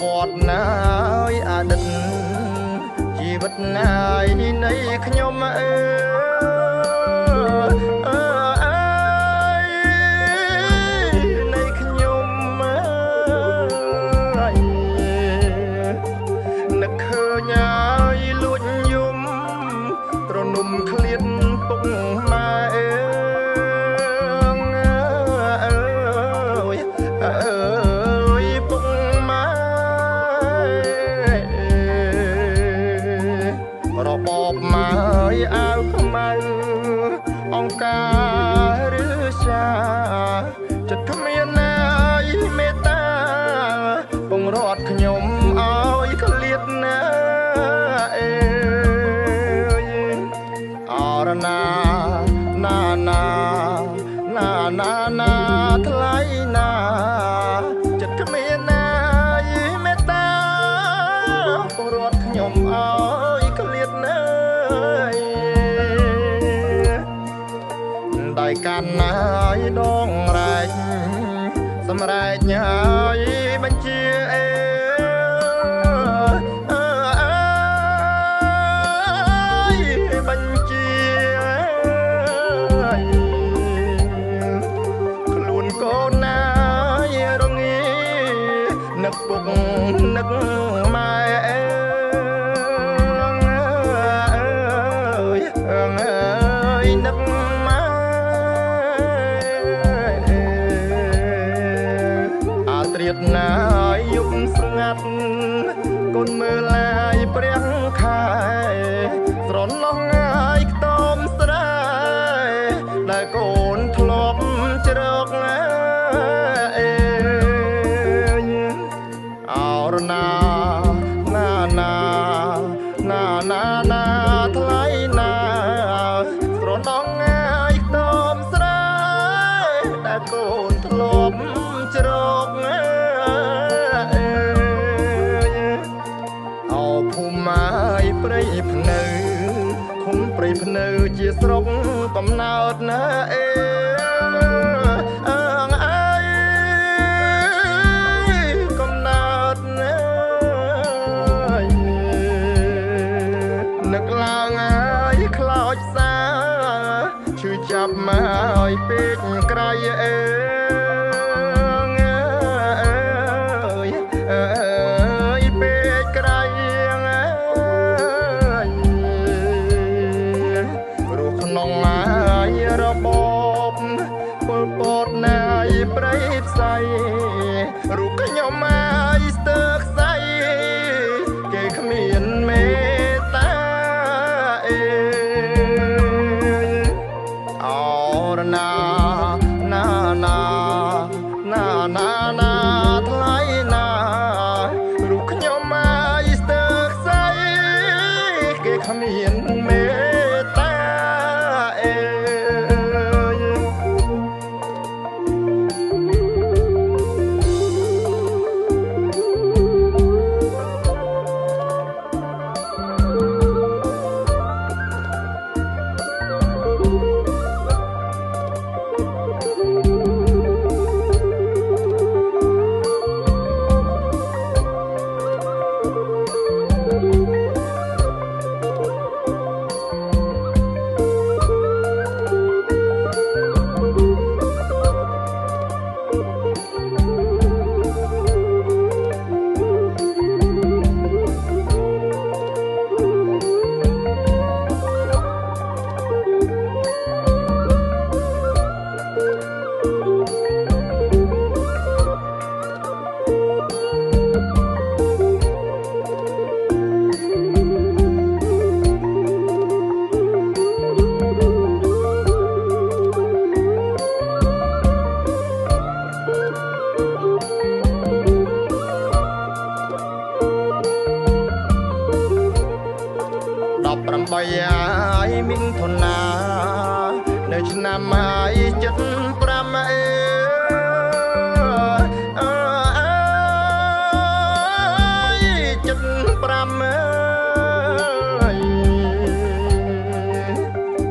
វត្តណាយអតីតជីវិតណាយនៃខ្ញុំនៃខ្ញុំនឹកឃើញហើយលួចយំត្រនំឃ្លាតពុកម៉ែពុកម៉ែរបបម៉ែអាវខ្មៅអង្គការឬសាចិត្តគ្មានណាយមេត្តាបង្រត់ខ្ញុំឲ្យក្លៀតណាអរណាណាថ្លៃណាចិត្តគ្មានណាយមេត្តាបង្រត់ខ្ញុំឲ្យក្លៀតណាដៃកាន់ណាយដងរែកសម្រែកញ៉ាយបញ្ជាបញ្ជាខ្លួនកូនណាយរងានឹកពុកនឹកម៉ែនឹកម៉ែអាត្រៀតណាយយប់ស្ងាត់កូនមើលឡាយព្រះខែស្រណោះងាយខ្ទមស្រែដែលកូនធ្លាប់ជ្រកអរណាថ្លៃណាស្រណោះងាយខ្ទមស្រែដែលកូនធ្លាប់ជ្រកអោភូមិម៉ាយព្រៃភ្នៅឃុំព្រៃភ្នៅជាស្រុកកំណើតណាកំណើតណានឹកឡើងហើយខ្លោចសាឈឺចាប់មកឲ្យពេកក្រៃពេកក្រៃរស់ក្នុងហើយរបបពលពតណាយប្រៃផ្សៃរូបខ្ញុំហើយស្ទើរខ្សៃគេគ្មានមេត្តាអរណាថ្លៃណារូបខ្ញុំហើយស្ទើរខ្សៃគេគ្មានមេត្តា18ហើយមិថុនានៅឆ្នាំហើយ75ក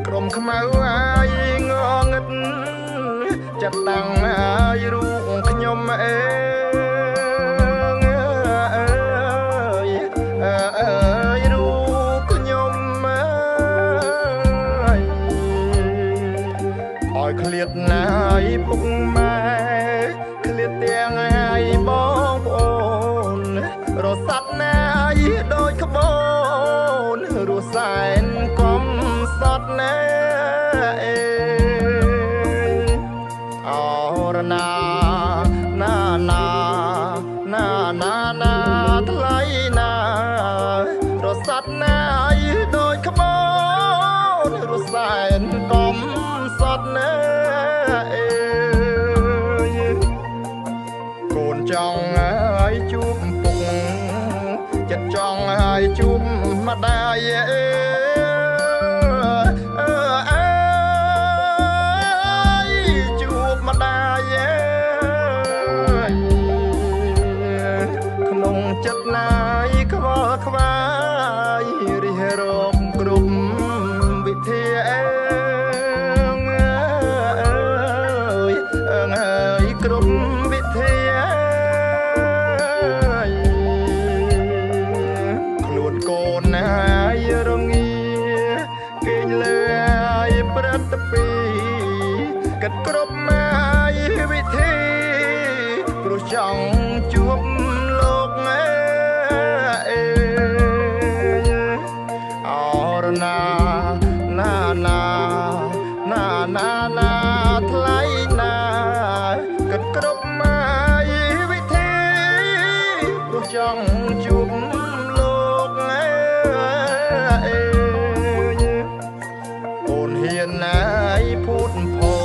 ្រុមខ្មៅហើយងងឹតចិត្តតាំងហើយរូបខ្ញុំ រណាណាណាណាណាណាថ្លៃណារសាត់ណាយដូចក្បូនរសែនកំសត់ណាអើយកូនចង់ឲ្យជួបពុកចិត្តចង់ឲ្យជួបម្ដាយជួបម្ដាយក្នុងចិត្តណាយខ្វល់ខ្វាយរិះរោមគ្រប់វិធីគ្រប់វិធីខ្លួនកូនណាយរងាគេលើយព្រឹត្តពីកាត់គ្រប់មកវិធីព្រោះចង់ជួបលោកអើអរណាណាណាណាណាណាថ្លៃណាកាត់គ្រប់មកវិធីព្រោះចង់ជួបលោកអូនហ៊ានណាយพูดផោ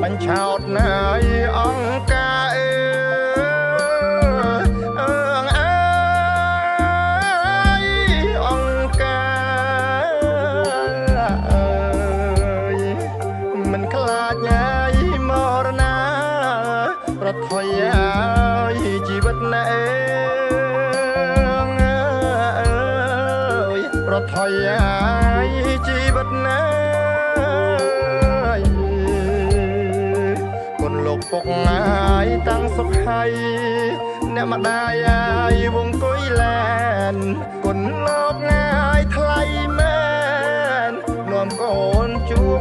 បាញ់ឆោតណាយអង្គការអង្គការមិនខ្លាចណាយមរណាប្រថុយឲ្យជីវិតណែប្រថុយឲ្យជីវិតណែគុណលោកពុកអាយតាំងសុខហើយអ្នកម្ដាយអាយវងគុយលែនគុណលោកអាយថ្លៃមែននាំកូនជួប